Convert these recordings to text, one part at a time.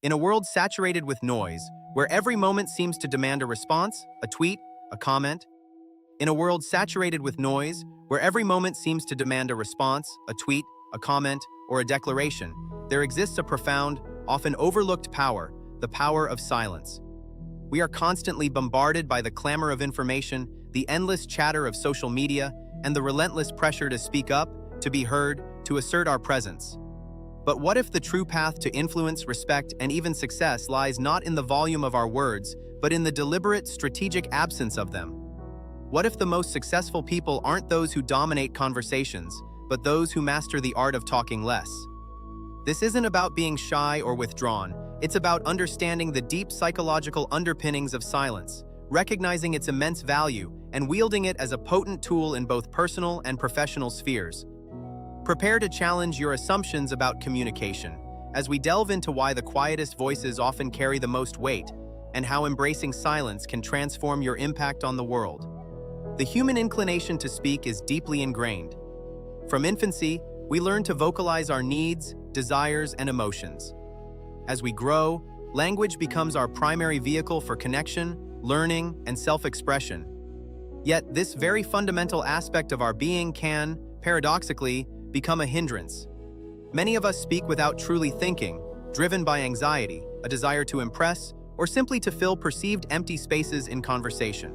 In a world saturated with noise, where every moment seems to demand a response, a tweet, a comment. In a world saturated with noise, where every moment seems to demand a response, a tweet, a comment, or a declaration, there exists a profound, often overlooked power, the power of silence. We are constantly bombarded by the clamor of information, the endless chatter of social media, and the relentless pressure to speak up, to be heard, to assert our presence. But what if the true path to influence, respect, and even success lies not in the volume of our words, but in the deliberate, strategic absence of them? What if the most successful people aren't those who dominate conversations, but those who master the art of talking less? This isn't about being shy or withdrawn. It's about understanding the deep psychological underpinnings of silence, recognizing its immense value, and wielding it as a potent tool in both personal and professional spheres. Prepare to challenge your assumptions about communication, as we delve into why the quietest voices often carry the most weight, and how embracing silence can transform your impact on the world. The human inclination to speak is deeply ingrained. From infancy, we learn to vocalize our needs, desires, and emotions. As we grow, language becomes our primary vehicle for connection, learning, and self-expression. Yet, this very fundamental aspect of our being can, paradoxically, become a hindrance. Many of us speak without truly thinking, driven by anxiety, a desire to impress, or simply to fill perceived empty spaces in conversation.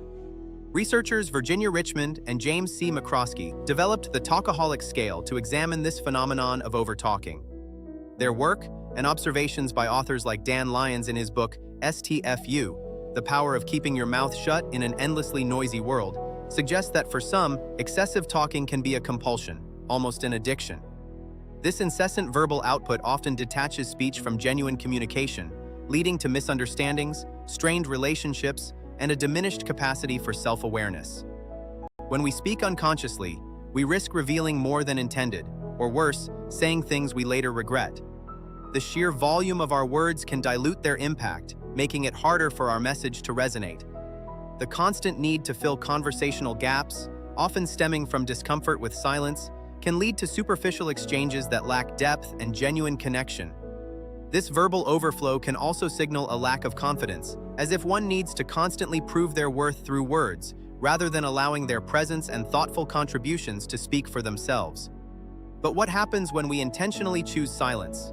Researchers Virginia Richmond and James C. McCroskey developed the talkaholic scale to examine this phenomenon of overtalking. Their work and observations by authors like Dan Lyons in his book STFU, The Power of Keeping Your Mouth Shut in an Endlessly Noisy World, suggest that for some, excessive talking can be a compulsion, almost an addiction. This incessant verbal output often detaches speech from genuine communication, leading to misunderstandings, strained relationships, and a diminished capacity for self-awareness. When we speak unconsciously, we risk revealing more than intended, or worse, saying things we later regret. The sheer volume of our words can dilute their impact, making it harder for our message to resonate. The constant need to fill conversational gaps, often stemming from discomfort with silence, can lead to superficial exchanges that lack depth and genuine connection. This verbal overflow can also signal a lack of confidence, as if one needs to constantly prove their worth through words, rather than allowing their presence and thoughtful contributions to speak for themselves. But what happens when we intentionally choose silence?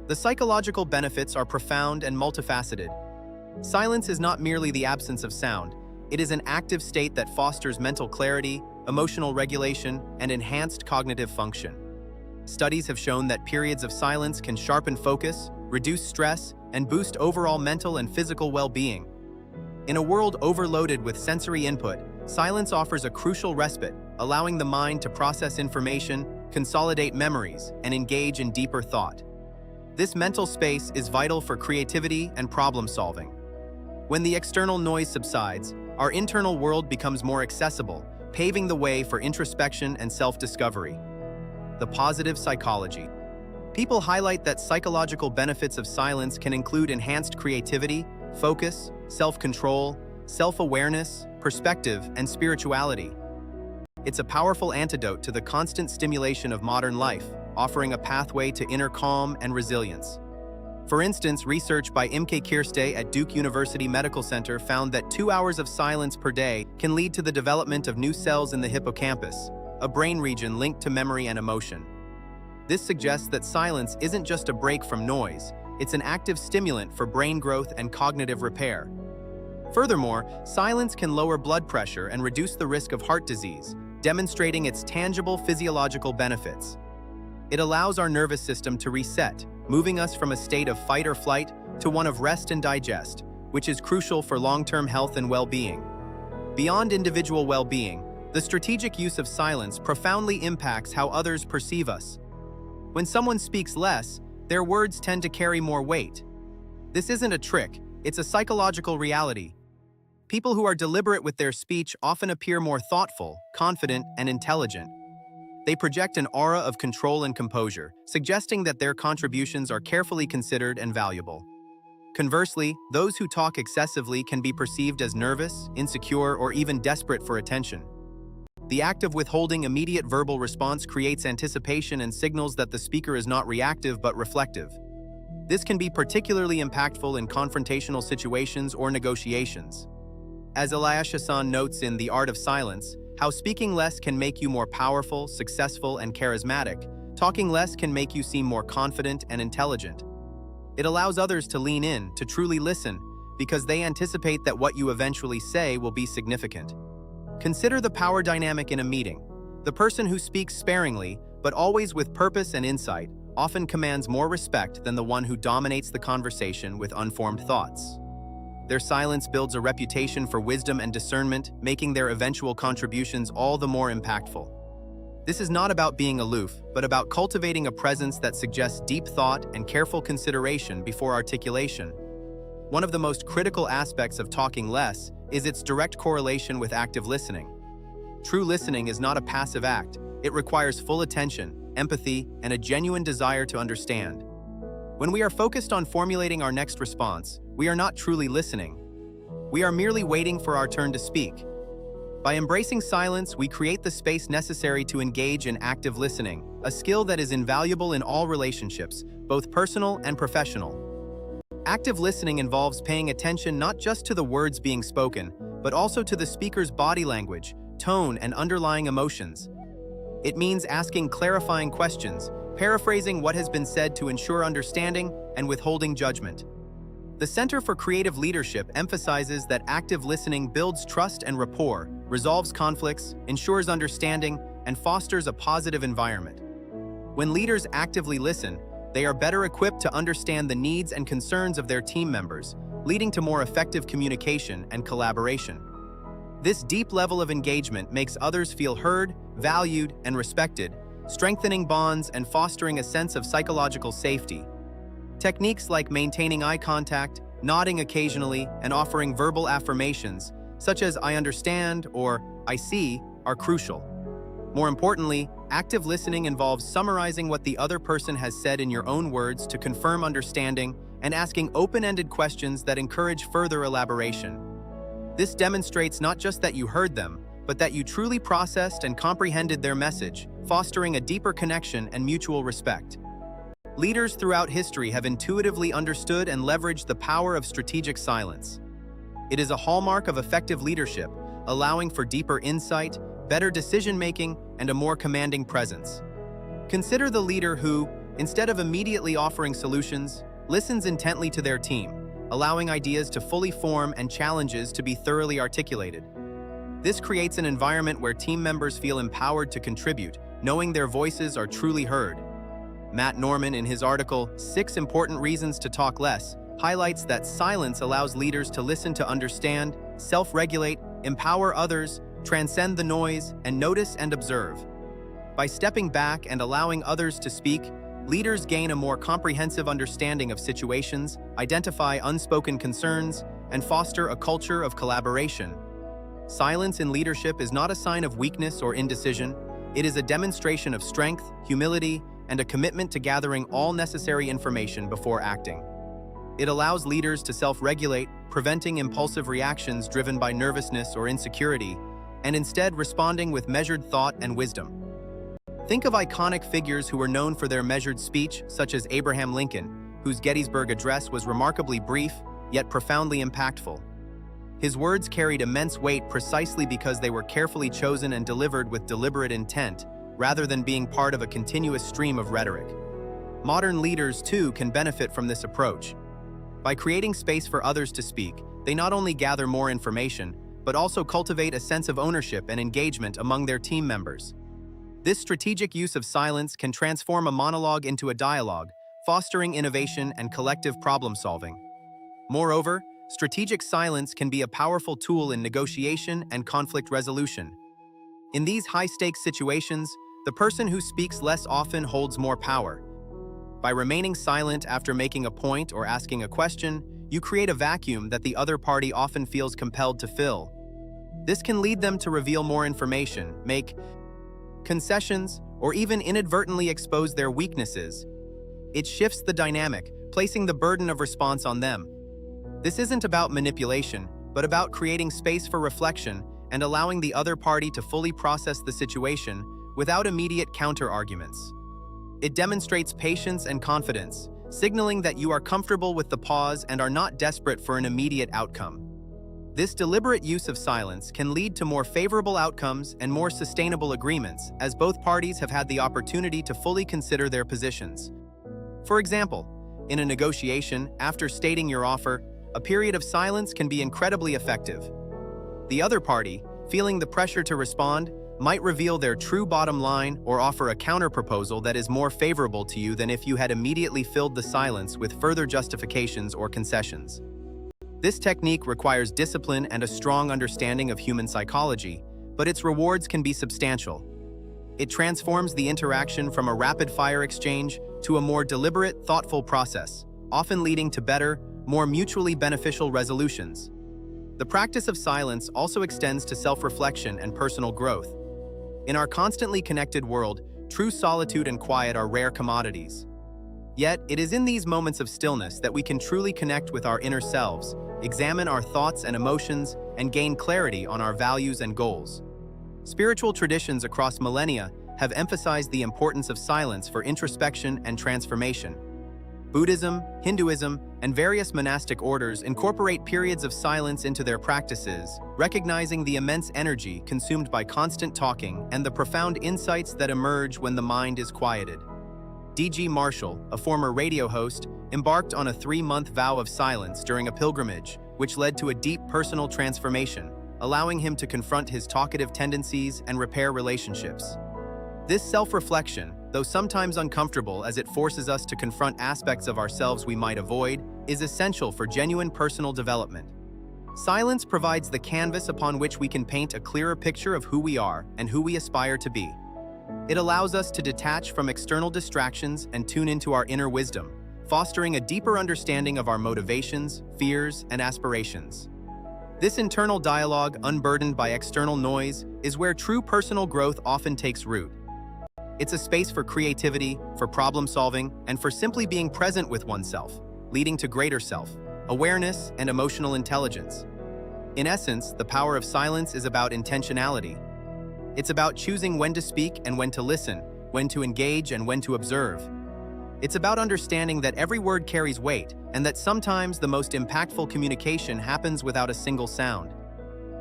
The psychological benefits are profound and multifaceted. Silence is not merely the absence of sound. It is an active state that fosters mental clarity, emotional regulation, and enhanced cognitive function. Studies have shown that periods of silence can sharpen focus, reduce stress, and boost overall mental and physical well-being. In a world overloaded with sensory input, silence offers a crucial respite, allowing the mind to process information, consolidate memories, and engage in deeper thought. This mental space is vital for creativity and problem-solving. When the external noise subsides, our internal world becomes more accessible, paving the way for introspection and self-discovery. The positive psychology. People highlight that psychological benefits of silence can include enhanced creativity, focus, self-control, self-awareness, perspective, and spirituality. It's a powerful antidote to the constant stimulation of modern life, offering a pathway to inner calm and resilience. For instance, research by Imke Kirste at Duke University Medical Center found that 2 hours of silence per day can lead to the development of new cells in the hippocampus, a brain region linked to memory and emotion. This suggests that silence isn't just a break from noise, it's an active stimulant for brain growth and cognitive repair. Furthermore, silence can lower blood pressure and reduce the risk of heart disease, demonstrating its tangible physiological benefits. It allows our nervous system to reset, moving us from a state of fight or flight to one of rest and digest, which is crucial for long-term health and well-being. Beyond individual well-being, the strategic use of silence profoundly impacts how others perceive us. When someone speaks less, their words tend to carry more weight. This isn't a trick, it's a psychological reality. People who are deliberate with their speech often appear more thoughtful, confident, and intelligent. They project an aura of control and composure, suggesting that their contributions are carefully considered and valuable. Conversely, those who talk excessively can be perceived as nervous, insecure, or even desperate for attention. The act of withholding immediate verbal response creates anticipation and signals that the speaker is not reactive but reflective. This can be particularly impactful in confrontational situations or negotiations. As Elias notes in The Art of Silence, how speaking less can make you more powerful, successful, and charismatic, talking less can make you seem more confident and intelligent. It allows others to lean in, to truly listen, because they anticipate that what you eventually say will be significant. Consider the power dynamic in a meeting. The person who speaks sparingly, but always with purpose and insight, often commands more respect than the one who dominates the conversation with unformed thoughts. Their silence builds a reputation for wisdom and discernment, making their eventual contributions all the more impactful. This is not about being aloof, but about cultivating a presence that suggests deep thought and careful consideration before articulation. One of the most critical aspects of talking less is its direct correlation with active listening. True listening is not a passive act. It requires full attention, empathy, and a genuine desire to understand. When we are focused on formulating our next response, we are not truly listening. We are merely waiting for our turn to speak. By embracing silence, we create the space necessary to engage in active listening, a skill that is invaluable in all relationships, both personal and professional. Active listening involves paying attention not just to the words being spoken, but also to the speaker's body language, tone, and underlying emotions. It means asking clarifying questions, paraphrasing what has been said to ensure understanding, and withholding judgment. The Center for Creative Leadership emphasizes that active listening builds trust and rapport, resolves conflicts, ensures understanding, and fosters a positive environment. When leaders actively listen, they are better equipped to understand the needs and concerns of their team members, leading to more effective communication and collaboration. This deep level of engagement makes others feel heard, valued, and respected, strengthening bonds and fostering a sense of psychological safety. Techniques like maintaining eye contact, nodding occasionally, and offering verbal affirmations, such as "I understand" or "I see," are crucial. More importantly, active listening involves summarizing what the other person has said in your own words to confirm understanding and asking open-ended questions that encourage further elaboration. This demonstrates not just that you heard them, but that you truly processed and comprehended their message, fostering a deeper connection and mutual respect. Leaders throughout history have intuitively understood and leveraged the power of strategic silence. It is a hallmark of effective leadership, allowing for deeper insight, better decision-making, and a more commanding presence. Consider the leader who, instead of immediately offering solutions, listens intently to their team, allowing ideas to fully form and challenges to be thoroughly articulated. This creates an environment where team members feel empowered to contribute, knowing their voices are truly heard. Matt Norman, in his article, 6 Important Reasons to Talk Less, highlights that silence allows leaders to listen to understand, self-regulate, empower others, transcend the noise, and notice and observe. By stepping back and allowing others to speak, leaders gain a more comprehensive understanding of situations, identify unspoken concerns, and foster a culture of collaboration. Silence in leadership is not a sign of weakness or indecision. It is a demonstration of strength, humility, and a commitment to gathering all necessary information before acting. It allows leaders to self-regulate, preventing impulsive reactions driven by nervousness or insecurity, and instead responding with measured thought and wisdom. Think of iconic figures who were known for their measured speech, such as Abraham Lincoln, whose Gettysburg Address was remarkably brief, yet profoundly impactful. His words carried immense weight precisely because they were carefully chosen and delivered with deliberate intent, rather than being part of a continuous stream of rhetoric. Modern leaders, too, can benefit from this approach. By creating space for others to speak, they not only gather more information, but also cultivate a sense of ownership and engagement among their team members. This strategic use of silence can transform a monologue into a dialogue, fostering innovation and collective problem-solving. Moreover, strategic silence can be a powerful tool in negotiation and conflict resolution. In these high-stakes situations, the person who speaks less often holds more power. By remaining silent after making a point or asking a question, you create a vacuum that the other party often feels compelled to fill. This can lead them to reveal more information, make concessions, or even inadvertently expose their weaknesses. It shifts the dynamic, placing the burden of response on them. This isn't about manipulation, but about creating space for reflection and allowing the other party to fully process the situation without immediate counter-arguments. It demonstrates patience and confidence, signaling that you are comfortable with the pause and are not desperate for an immediate outcome. This deliberate use of silence can lead to more favorable outcomes and more sustainable agreements, as both parties have had the opportunity to fully consider their positions. For example, in a negotiation, after stating your offer, a period of silence can be incredibly effective. The other party, feeling the pressure to respond, might reveal their true bottom line or offer a counterproposal that is more favorable to you than if you had immediately filled the silence with further justifications or concessions. This technique requires discipline and a strong understanding of human psychology, but its rewards can be substantial. It transforms the interaction from a rapid-fire exchange to a more deliberate, thoughtful process, often leading to better, more mutually beneficial resolutions. The practice of silence also extends to self-reflection and personal growth. In our constantly connected world, true solitude and quiet are rare commodities. Yet, it is in these moments of stillness that we can truly connect with our inner selves, examine our thoughts and emotions, and gain clarity on our values and goals. Spiritual traditions across millennia have emphasized the importance of silence for introspection and transformation. Buddhism, Hinduism, and various monastic orders incorporate periods of silence into their practices, recognizing the immense energy consumed by constant talking and the profound insights that emerge when the mind is quieted. D.G. Marshall, a former radio host, embarked on a 3-month vow of silence during a pilgrimage, which led to a deep personal transformation, allowing him to confront his talkative tendencies and repair relationships. This self-reflection, though sometimes uncomfortable as it forces us to confront aspects of ourselves we might avoid, is essential for genuine personal development. Silence provides the canvas upon which we can paint a clearer picture of who we are and who we aspire to be. It allows us to detach from external distractions and tune into our inner wisdom, fostering a deeper understanding of our motivations, fears, and aspirations. This internal dialogue, unburdened by external noise, is where true personal growth often takes root. It's a space for creativity, for problem-solving, and for simply being present with oneself, leading to greater self-awareness and emotional intelligence. In essence, the power of silence is about intentionality. It's about choosing when to speak and when to listen, when to engage and when to observe. It's about understanding that every word carries weight and that sometimes the most impactful communication happens without a single sound.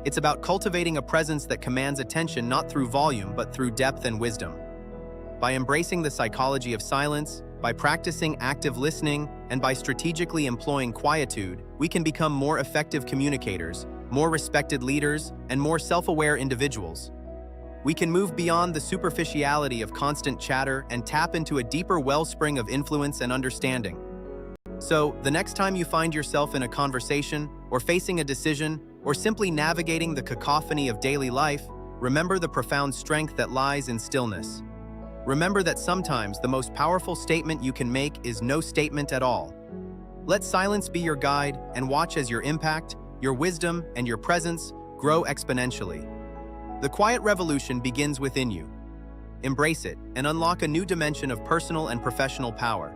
It's about cultivating a presence that commands attention not through volume but through depth and wisdom. By embracing the psychology of silence, by practicing active listening, and by strategically employing quietude, we can become more effective communicators, more respected leaders, and more self-aware individuals. We can move beyond the superficiality of constant chatter and tap into a deeper wellspring of influence and understanding. So, the next time you find yourself in a conversation, or facing a decision, or simply navigating the cacophony of daily life, remember the profound strength that lies in stillness. Remember that sometimes the most powerful statement you can make is no statement at all. Let silence be your guide and watch as your impact, your wisdom, and your presence grow exponentially. The quiet revolution begins within you. Embrace it and unlock a new dimension of personal and professional power.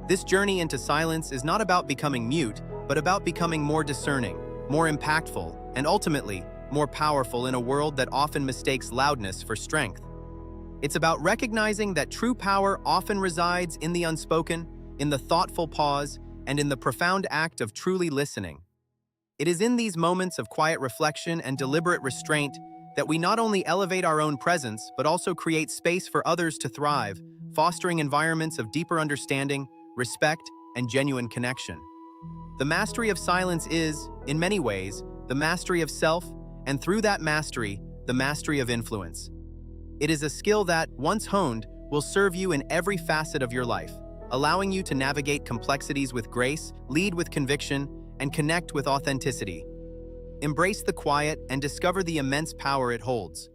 This journey into silence is not about becoming mute, but about becoming more discerning, more impactful, and ultimately, more powerful in a world that often mistakes loudness for strength. It's about recognizing that true power often resides in the unspoken, in the thoughtful pause, and in the profound act of truly listening. It is in these moments of quiet reflection and deliberate restraint that we not only elevate our own presence, but also create space for others to thrive, fostering environments of deeper understanding, respect, and genuine connection. The mastery of silence is, in many ways, the mastery of self, and through that mastery, the mastery of influence. It is a skill that, once honed, will serve you in every facet of your life, allowing you to navigate complexities with grace, lead with conviction, and connect with authenticity. Embrace the quiet and discover the immense power it holds.